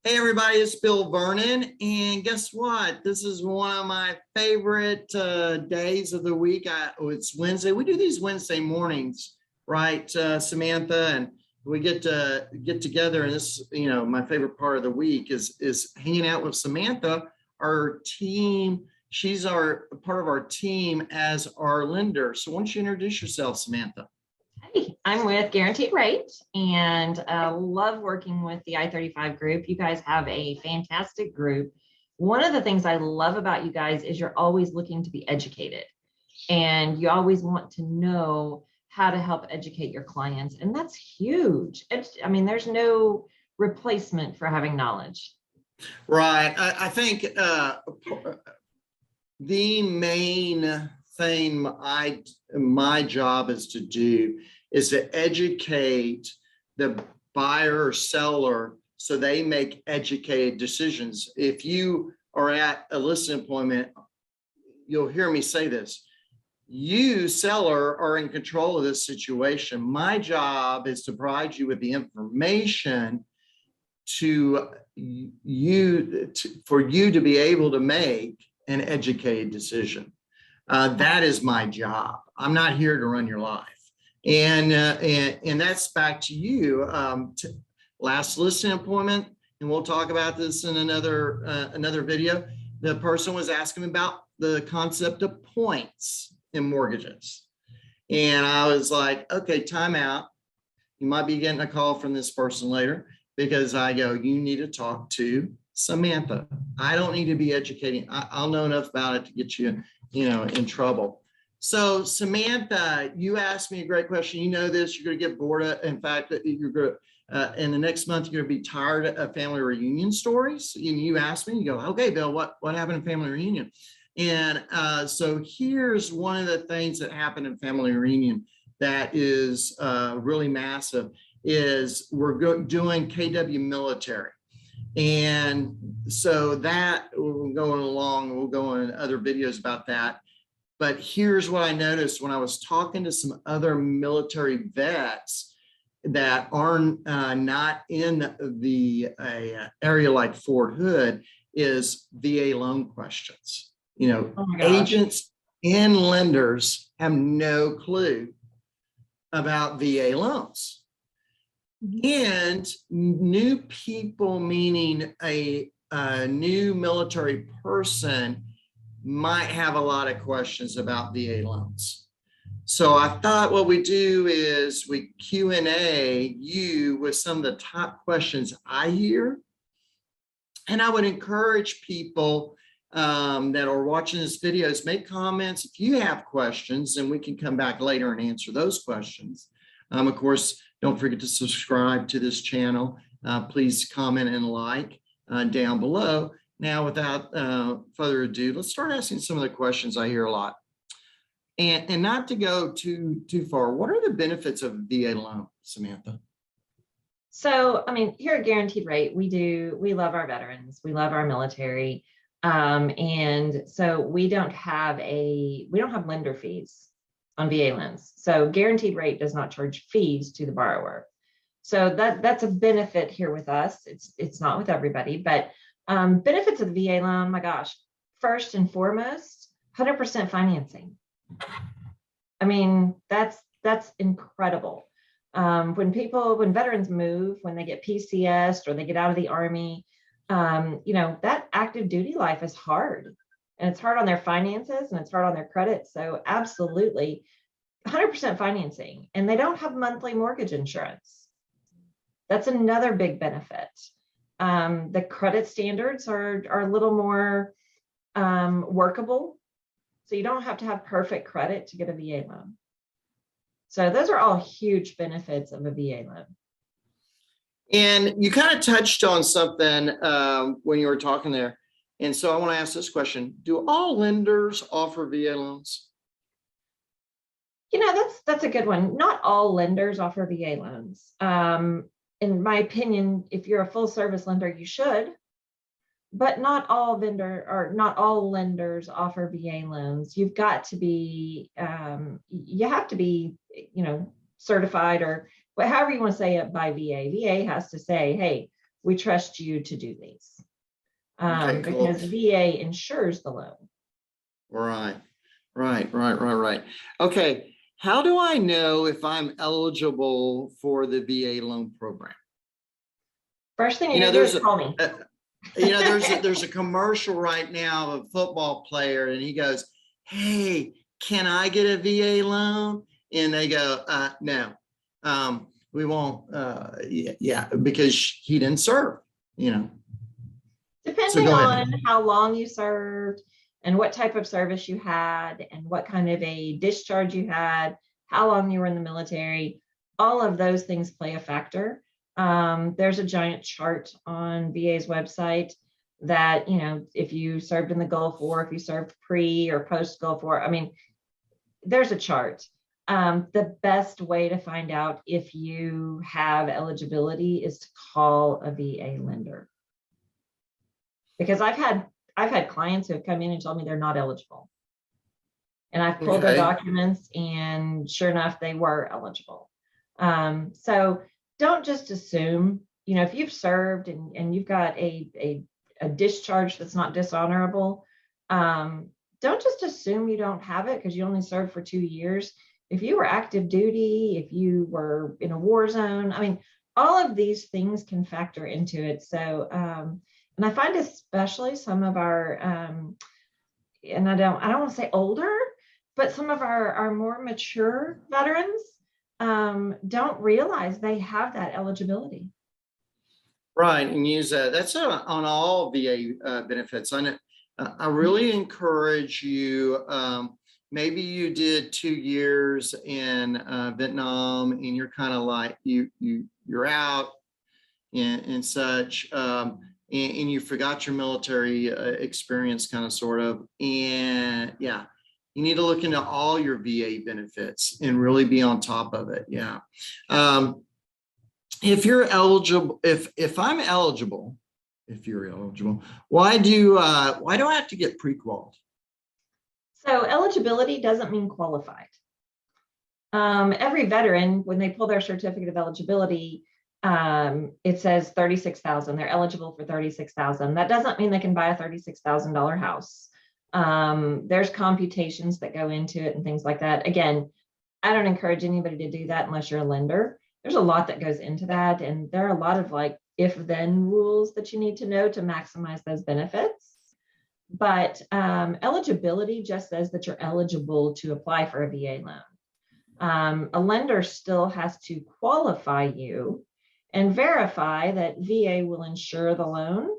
Hey everybody, it's Bill Vernon, and guess what? This is one of my favorite days of the week. It's Wednesday. We do these Wednesday mornings, right, Samantha? And we get to get together, and this, my favorite part of the week is hanging out with Samantha, our team. She's our part of our team as our lender. So why don't you introduce yourself, Samantha? Hey, I'm with Guaranteed Rate and love working with the I-35 group. You guys have a fantastic group. One of the things I love about you guys is you're always looking to be educated and you always want to know how to help educate your clients. And that's huge. I mean, there's no replacement for having knowledge. Right. I think the main thing my job is to do is to educate the buyer or seller so they make educated decisions. If you are at a listing appointment, you'll hear me say this. You, seller, are in control of this situation. My job is to provide you with the information for you to be able to make an educated decision. That is my job. I'm not here to run your life. And that's back to you. Last listing appointment, and we'll talk about this in another video. The person was asking about the concept of points in mortgages. And I was like, okay, time out. You might be getting a call from this person later, because I go, you need to talk to Samantha. I don't need to be educating. I'll know enough about it to get you, in trouble. So Samantha, you asked me a great question. You know this, you're going to get bored of, in fact, you're going to, in the next month, you're going to be tired of family reunion stories. And you asked me, you go, okay, Bill, what happened in family reunion? And so here's one of the things that happened in family reunion that is really massive is we're doing KW military. And so that we're going along, we'll go in other videos about that. But here's what I noticed when I was talking to some other military vets that are not in the area like Fort Hood is VA loan questions. Agents and lenders have no clue about VA loans. And new people, meaning a new military person, might have a lot of questions about VA loans. So I thought what we do is we Q&A you with some of the top questions I hear. And I would encourage people that are watching this videos, make comments if you have questions, and we can come back later and answer those questions. Of course, don't forget to subscribe to this channel. Please comment and like down below. Now, without further ado, let's start asking some of the questions I hear a lot. And not to go too far, what are the benefits of a VA loan, Samantha? So, I mean, here at Guaranteed Rate, we love our veterans, we love our military. And so we don't have lender fees on VA loans. So Guaranteed Rate does not charge fees to the borrower. So that's a benefit here with us. It's not with everybody, but benefits of the VA loan, my gosh, first and foremost, 100% financing. I mean, that's incredible. When veterans move, when they get PCS or they get out of the Army, that active duty life is hard, and it's hard on their finances and it's hard on their credit. So absolutely 100% financing, and they don't have monthly mortgage insurance. That's another big benefit. The credit standards are a little more workable. So you don't have to have perfect credit to get a VA loan. So those are all huge benefits of a VA loan. And you kind of touched on something when you were talking there. And so I want to ask this question. Do all lenders offer VA loans? That's a good one. Not all lenders offer VA loans. In my opinion, if you're a full service lender, you should, but not all lenders offer VA loans. You've got to be, you have to be, certified, or however you want to say it, by VA. VA has to say, hey, we trust you to do these. Okay, cool. Because VA insures the loan. Right. Okay. How do I know if I'm eligible for the VA loan program? First thing you're gonna do is call me. There's a commercial right now of a football player, and he goes, "Hey, can I get a VA loan?" And they go, "No, we won't." Yeah, because he didn't serve. So Depending go on ahead. how long you served and what type of service you had and what kind of a discharge you had, how long you were in the military, all of those things play a factor. There's a giant chart on VA's website that, if you served in the Gulf War, if you served pre or post Gulf War, there's a chart. The best way to find out if you have eligibility is to call a VA lender. Because I've had clients who have come in and told me they're not eligible. And I've pulled their documents, and sure enough, they were eligible. So don't just assume, if you've served and you've got a discharge that's not dishonorable, don't just assume you don't have it because you only served for 2 years. If you were active duty, if you were in a war zone, all of these things can factor into it. So, and I find especially some of our, and I don't want to say older, but some of our more mature veterans don't realize they have that eligibility. Right, and use that. That's on all VA benefits. I really encourage you. Maybe you did 2 years in Vietnam, and you're kind of like you're out and such, and you forgot your military experience, kind of, sort of. And yeah, you need to look into all your VA benefits and really be on top of it. Yeah. If you're eligible, if I'm eligible, if you're eligible, why do I have to get pre-qualified? So eligibility doesn't mean qualified. Every veteran, when they pull their certificate of eligibility, it says 36,000. They're eligible for 36,000. That doesn't mean they can buy a $36,000 house. There's computations that go into it and things like that. Again, I don't encourage anybody to do that unless you're a lender. There's a lot that goes into that, and there are a lot of if-then rules that you need to know to maximize those benefits. But eligibility just says that you're eligible to apply for a VA loan. A lender still has to qualify you and verify that VA will insure the loan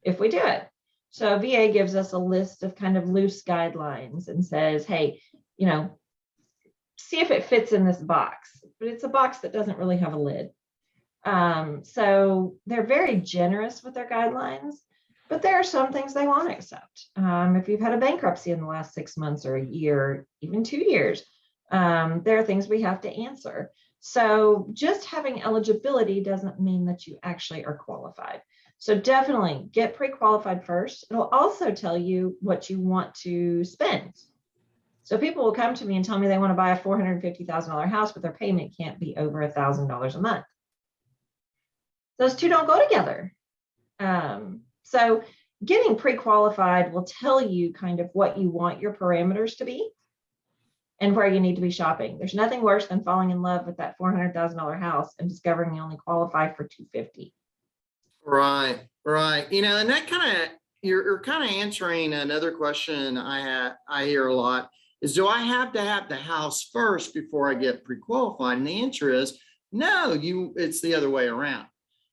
if we do it. So VA gives us a list of kind of loose guidelines and says, hey, see if it fits in this box, but it's a box that doesn't really have a lid. So they're very generous with their guidelines, but there are some things they won't accept. If you've had a bankruptcy in the last 6 months or a year, even 2 years, there are things we have to answer. So just having eligibility doesn't mean that you actually are qualified. So definitely get pre-qualified first. It'll also tell you what you want to spend. So people will come to me and tell me they want to buy a $450,000 house, but their payment can't be over $1,000 a month. Those two don't go together. So getting pre-qualified will tell you kind of what you want your parameters to be and where you need to be shopping. There's nothing worse than falling in love with that $400,000 house and discovering you only qualify for $250,000. Right. And that you're kind of answering another question I hear a lot is, do I have to have the house first before I get pre-qualified? And the answer is no, it's the other way around.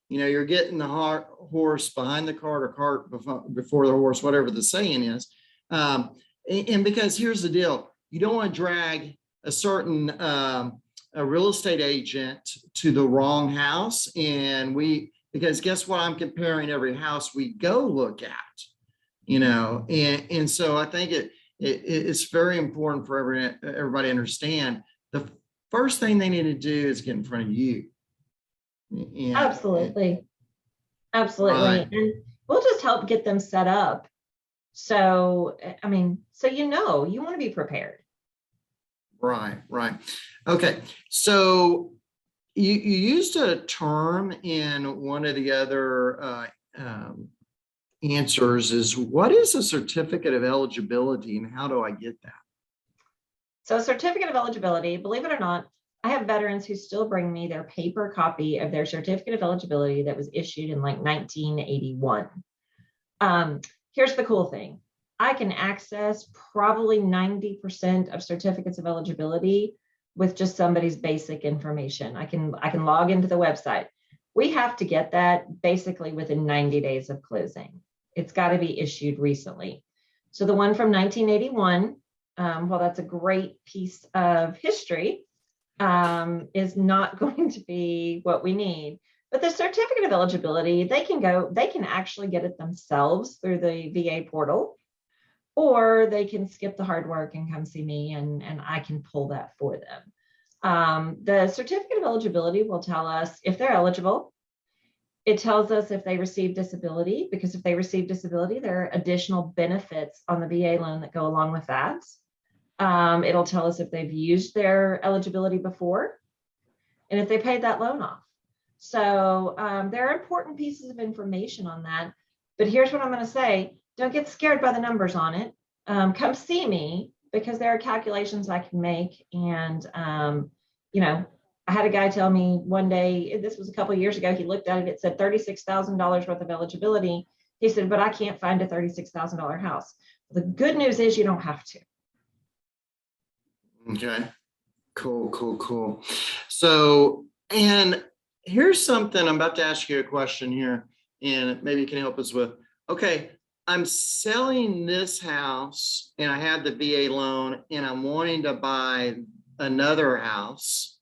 You're getting the horse behind the cart, or cart before the horse, whatever the saying is. And because here's the deal, you don't want to drag a certain a real estate agent to the wrong house. Because guess what? I'm comparing every house we go look at, and so I think it's very important for everybody to understand the first thing they need to do is get in front of you. Absolutely. Right. And we'll just help get them set up. So, you want to be prepared. Right. Okay. So you used a term in one of the other answers is what is a certificate of eligibility and how do I get that? So certificate of eligibility, believe it or not, I have veterans who still bring me their paper copy of their certificate of eligibility that was issued in like 1981. Here's the cool thing. I can access probably 90% of certificates of eligibility with just somebody's basic information. I can log into the website. We have to get that basically within 90 days of closing. It's got to be issued recently. So the one from 1981, well, that's a great piece of history, is not going to be what we need. But the certificate of eligibility, they can actually get it themselves through the VA portal, or they can skip the hard work and come see me and I can pull that for them. The certificate of eligibility will tell us if they're eligible. It tells us if they receive disability, because if they receive disability, there are additional benefits on the VA loan that go along with that. It'll tell us if they've used their eligibility before and if they paid that loan off. So there are important pieces of information on that. But here's what I'm going to say. Don't get scared by the numbers on it. Come see me because there are calculations I can make. And, I had a guy tell me one day, this was a couple of years ago, he looked at it, it said $36,000 worth of eligibility. He said, but I can't find a $36,000 house. The good news is you don't have to. Okay, cool. So, and here's something I'm about to ask you a question here, and maybe you can help us with. Okay, I'm selling this house and I have the VA loan and I'm wanting to buy another house.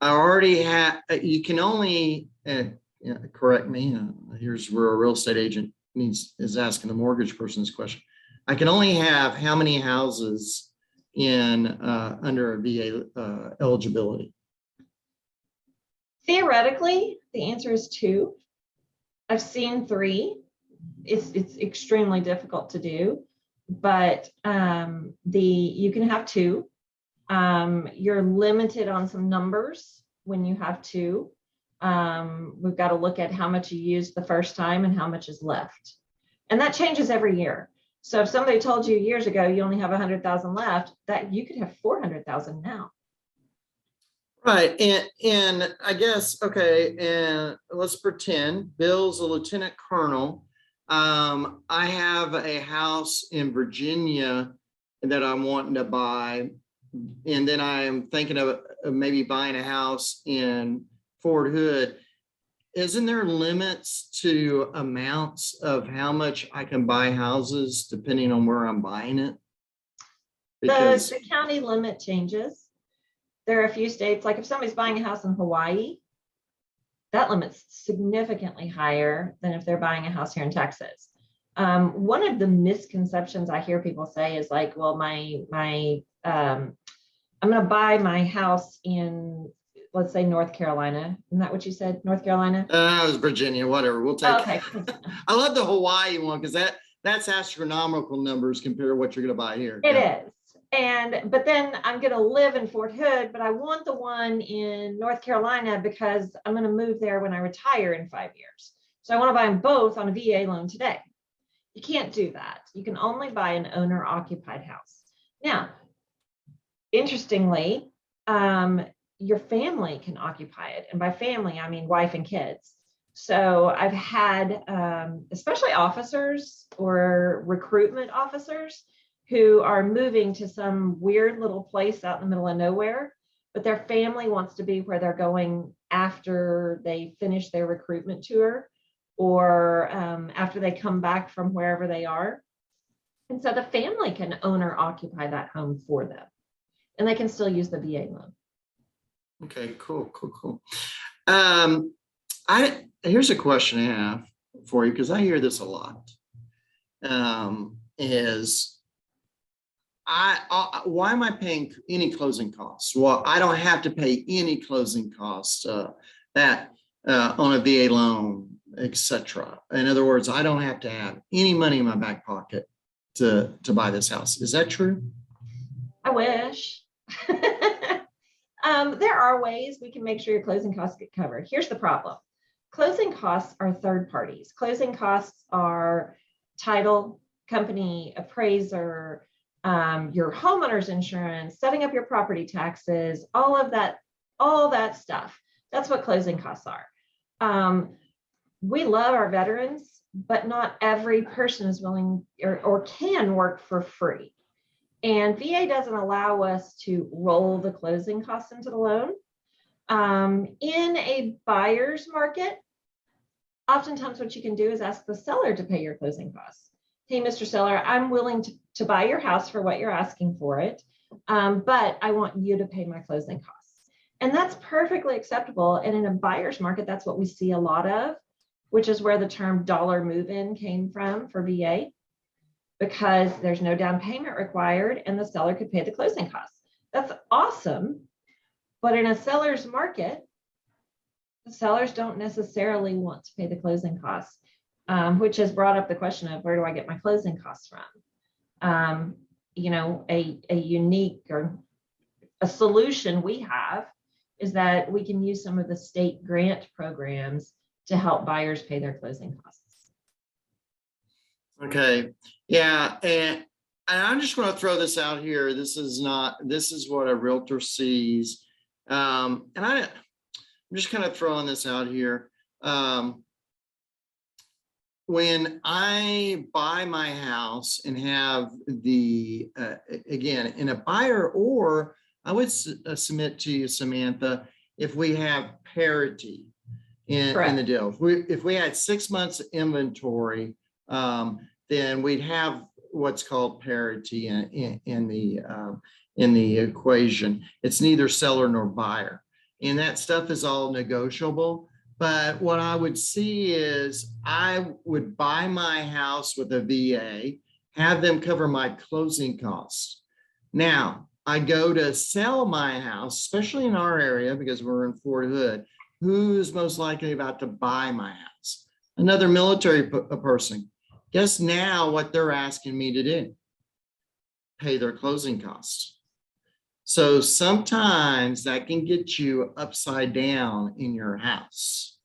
I already have, you can only, correct me, here's where a real estate agent is asking the mortgage person this question. I can only have how many houses in under a VA eligibility? Theoretically, the answer is 2. I've seen 3. It's extremely difficult to do, but you can have 2. You're limited on some numbers when you have 2. We've got to look at how much you used the first time and how much is left. And that changes every year. So if somebody told you years ago you only have 100,000 left, that you could have 400,000 now. Right. And I guess, okay, and let's pretend Bill's a lieutenant colonel. I have a house in Virginia that I'm wanting to buy. And then I'm thinking of maybe buying a house in Fort Hood. Isn't there limits to amounts of how much I can buy houses depending on where I'm buying it? Because the county limit changes. There are a few states, like if somebody's buying a house in Hawaii, that limit's significantly higher than if they're buying a house here in Texas. One of the misconceptions I hear people say is like, well, I'm going to buy my house in, let's say, North Carolina. Isn't that what you said? North Carolina? It was Virginia, whatever. We'll take okay. I love the Hawaii one because that's astronomical numbers compared to what you're going to buy here. It is. But then I'm going to live in Fort Hood, but I want the one in North Carolina because I'm going to move there when I retire in 5 years. So I want to buy them both on a VA loan today. You can't do that. You can only buy an owner-occupied house. Now, interestingly, your family can occupy it. And by family, I mean wife and kids. So I've had, especially officers or recruitment officers who are moving to some weird little place out in the middle of nowhere, but their family wants to be where they're going after they finish their recruitment tour or after they come back from wherever they are. And so the family can own or occupy that home for them. And they can still use the VA loan. Okay, cool. Here's a question I have for you because I hear this a lot. Why am I paying any closing costs? Well, I don't have to pay any closing costs on a VA loan, etc. In other words, I don't have to have any money in my back pocket to buy this house. Is that true? I wish. There are ways we can make sure your closing costs get covered. Here's the problem. Closing costs are third parties. Closing costs are title company, appraiser, your homeowner's insurance, setting up your property taxes, all that stuff. That's what closing costs are. We love our veterans, but not every person is willing or can work for free. And VA doesn't allow us to roll the closing costs into the loan. In a buyer's market, oftentimes what you can do is ask the seller to pay your closing costs. Hey, Mr. Seller, I'm willing to buy your house for what you're asking for it, but I want you to pay my closing costs. And that's perfectly acceptable. And in a buyer's market, that's what we see a lot of, which is where the term dollar move-in came from for VA, because there's no down payment required and the seller could pay the closing costs. That's awesome. But in a seller's market, the sellers don't necessarily want to pay the closing costs, which has brought up the question of where do I get my closing costs from? A unique or a solution we have is that we can use some of the state grant programs to help buyers pay their closing costs. Okay. Yeah. And I'm just going to throw this out here. This is what a realtor sees. And I'm just kind of throwing this out here. When I buy my house and have again, in a buyer, or I would submit to you, Samantha, if we have parity in the deal, if we had 6 months inventory, then we'd have what's called parity in the equation. It's neither seller nor buyer, and that stuff is all negotiable. But what I would see is I would buy my house with a VA, have them cover my closing costs. Now I go to sell my house, especially in our area, because we're in Fort Hood. Who's most likely about to buy my house? Another military person. Guess now what they're asking me to do? Pay their closing costs. So sometimes that can get you upside down in your house.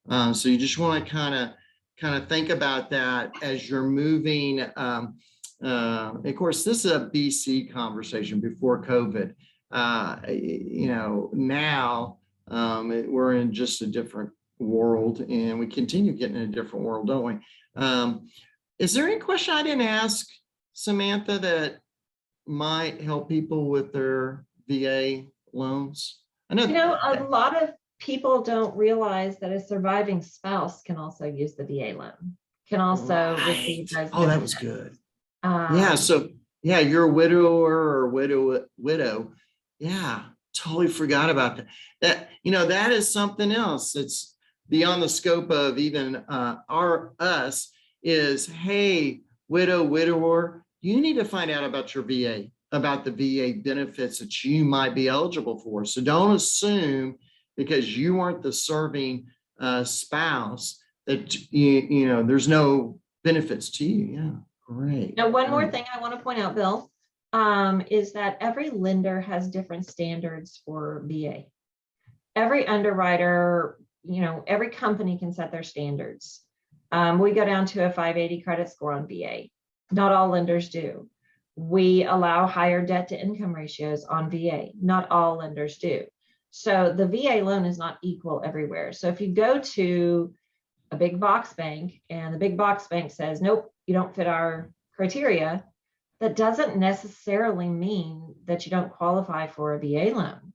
So you just want to kind of think about that as you're moving. Of course, this is a BC conversation before COVID. Now we're in just a different world, and we continue getting in a different world, don't we? Is there any question I didn't ask, Samantha, that might help people with their VA loans? I know, a lot of people don't realize that a surviving spouse can also use the VA loan, can also receive those. Oh, that was good. Yeah. So yeah, you're a widower or widow. Yeah, totally forgot about that. That is something else. It's beyond the scope of even us. Is, hey, widower, you need to find out about your VA, about the VA benefits that you might be eligible for. So don't assume because you weren't the serving spouse that there's no benefits to you. Yeah, great. Now, one more thing I want to point out, Bill, is that every lender has different standards for VA. Every underwriter, every company can set their standards. We go down to a 580 credit score on VA. Not all lenders do. We allow higher debt to income ratios on VA. Not all lenders do. So the VA loan is not equal everywhere. So if you go to a big box bank and the big box bank says, nope, you don't fit our criteria, that doesn't necessarily mean that you don't qualify for a VA loan.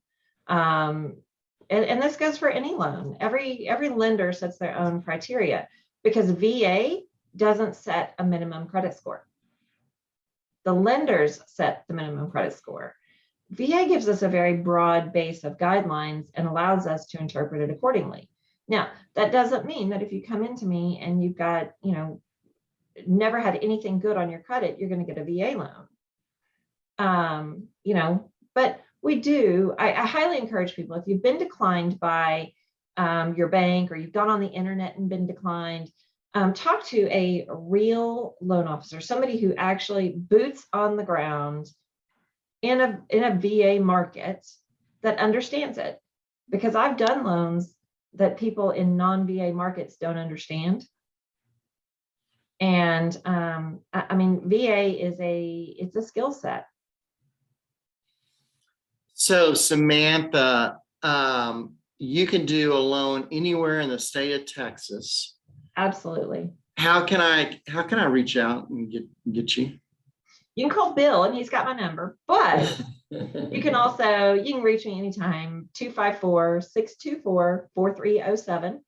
And this goes for any loan. Every lender sets their own criteria, because VA doesn't set a minimum credit score. The lenders set the minimum credit score. VA gives us a very broad base of guidelines and allows us to interpret it accordingly. Now, that doesn't mean that if you come into me and you've got, never had anything good on your credit, you're going to get a VA loan. But we do, I highly encourage people, if you've been declined by your bank, or you've gone on the internet and been declined, talk to a real loan officer, somebody who actually boots on the ground in a VA market that understands it, because I've done loans that people in non-VA markets don't understand. And I mean, VA is it's a skill set. So Samantha, you can do a loan anywhere in the state of Texas. Absolutely. How can I reach out and get you? You can call Bill and he's got my number, but you can reach me anytime, 254-624-4307.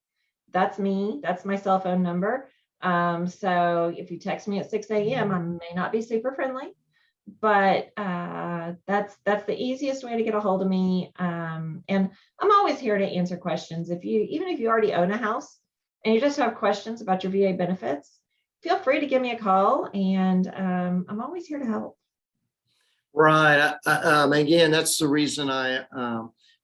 That's me. That's my cell phone number. So if you text me at 6 a.m., I may not be super friendly, but that's the easiest way to get a hold of me. And I'm always here to answer questions. Even if you already own a house and you just have questions about your VA benefits, feel free to give me a call, and I'm always here to help. Right. Again, that's the reason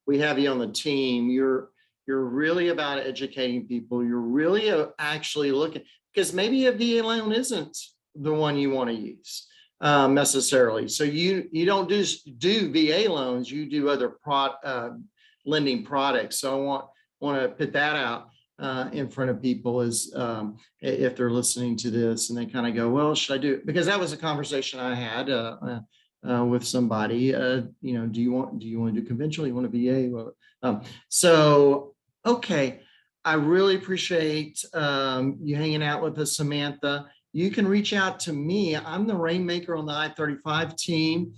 we have you on the team. You're really about educating people. You're really actually looking, because maybe a VA loan isn't the one you want to use necessarily. So you don't do VA loans. You do other lending products. So I want to put that out in front of people, is if they're listening to this and they kind of go, well, should I do it? Because that was a conversation I had with somebody. Do you want to do conventional? You want to VA? So okay, I really appreciate you hanging out with us, Samantha. You can reach out to me. I'm the Rainmaker on the I-35 team.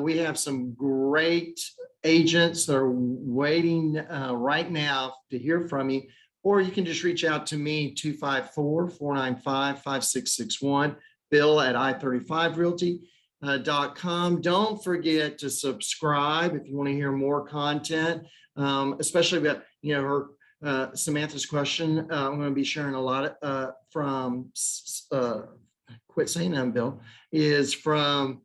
We have some great agents that are waiting right now to hear from you, or you can just reach out to me, 254-495-5661, Bill at i35realty.com. Don't forget to subscribe if you want to hear more content, especially about her Samantha's question. I'm going to be sharing a lot from quit saying that, Bill, is from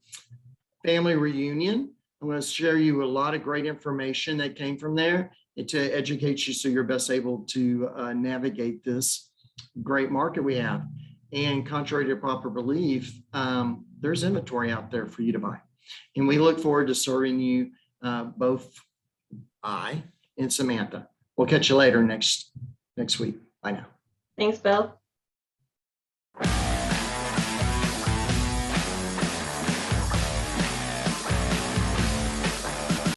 Family Reunion. I'm going to share you a lot of great information that came from there to educate you so you're best able to navigate this great market we have. And contrary to popular belief, there's inventory out there for you to buy. And we look forward to serving you, both I and Samantha. We'll catch you later next week. Bye now. Thanks, Bill.